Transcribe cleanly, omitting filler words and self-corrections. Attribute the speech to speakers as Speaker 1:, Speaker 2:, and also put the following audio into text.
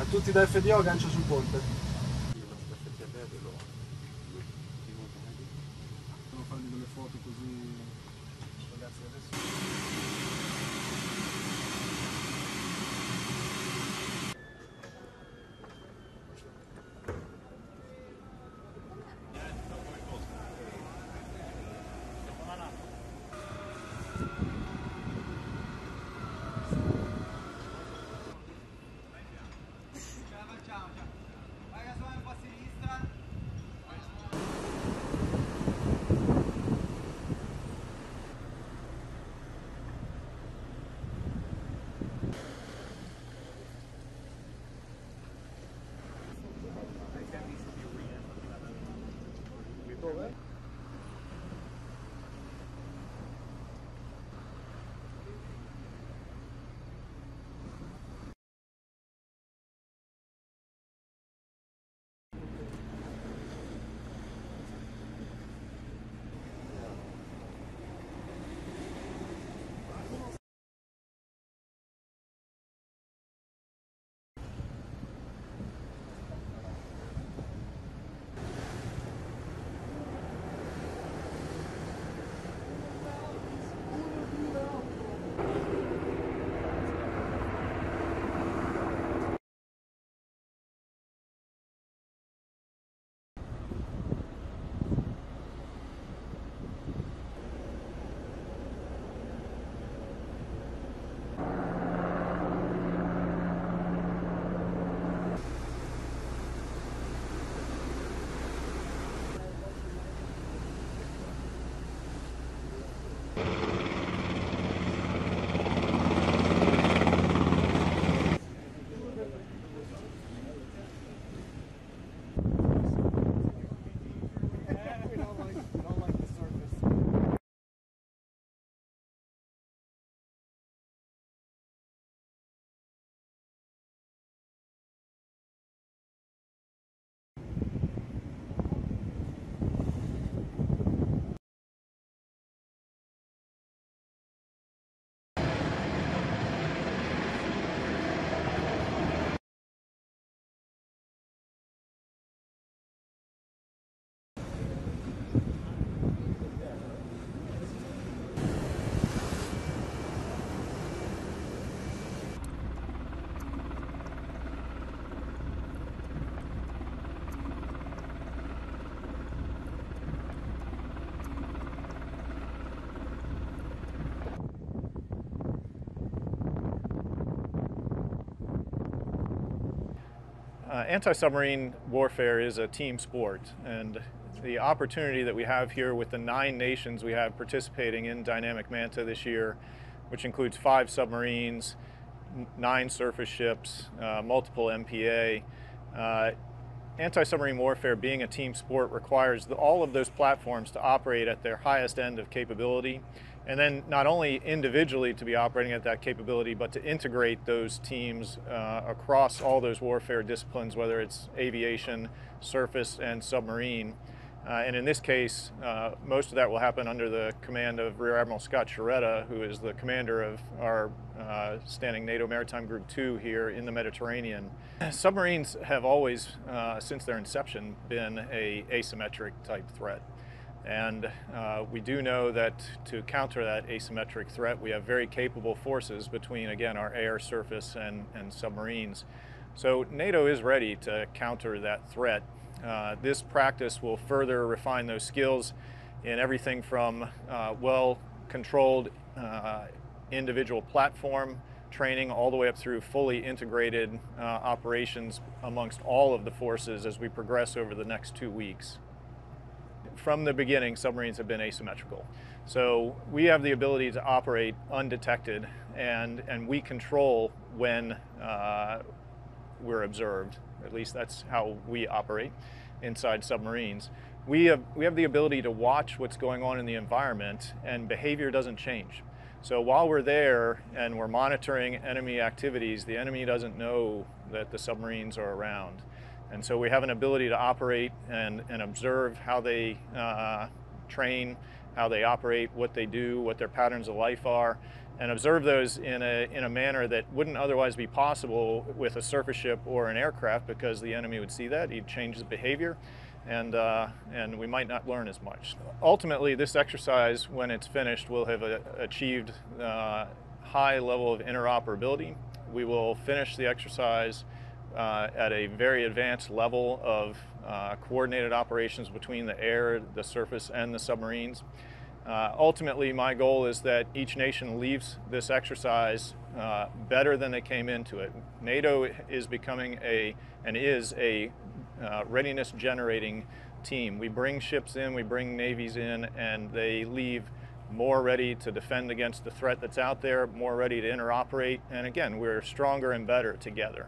Speaker 1: A tutti da FDO aggancio sul ponte. Devo fargli delle foto così ragazzi adesso.
Speaker 2: Anti-submarine warfare is a team sport, and the opportunity that we have here with the 9 nations we have participating in Dynamic Manta this year, which includes 5 submarines, 9 surface ships, multiple MPA. Anti-submarine warfare, being a team sport, requires all of those platforms to operate at their highest end of capability, and then not only individually to be operating at that capability, but to integrate those teams across all those warfare disciplines, whether it's aviation, surface, and submarine. And in this case, most of that will happen under the command of Rear Admiral Scott Sciarretta, who is the commander of our standing NATO Maritime Group 2 here in the Mediterranean. Submarines have always, since their inception, been an asymmetric type threat. And we do know that to counter that asymmetric threat, we have very capable forces between, again, our air, surface, and submarines. So NATO is ready to counter that threat. This practice will further refine those skills in everything from well-controlled individual platform training all the way up through fully integrated operations amongst all of the forces as we progress over the next 2 weeks. from the beginning, submarines have been asymmetrical. So we have the ability to operate undetected, and we control when we're observed. At least that's how we operate inside submarines. We have the ability to watch what's going on in the environment, and behavior doesn't change. So while we're there and we're monitoring enemy activities, the enemy doesn't know that the submarines are around. And so we have an ability to operate and observe how they train, how they operate, what they do, what their patterns of life are, and observe those in a manner that wouldn't otherwise be possible with a surface ship or an aircraft, because the enemy would see that, he'd change his behavior, and we might not learn as much. Ultimately, this exercise, when it's finished, will have achieved high level of interoperability. We will finish the exercise at a very advanced level of coordinated operations between the air, the surface, and the submarines. Ultimately, my goal is that each nation leaves this exercise better than they came into it. NATO is becoming a readiness generating team. We bring ships in, we bring navies in, and they leave more ready to defend against the threat that's out there, more ready to interoperate, and again, we're stronger and better together.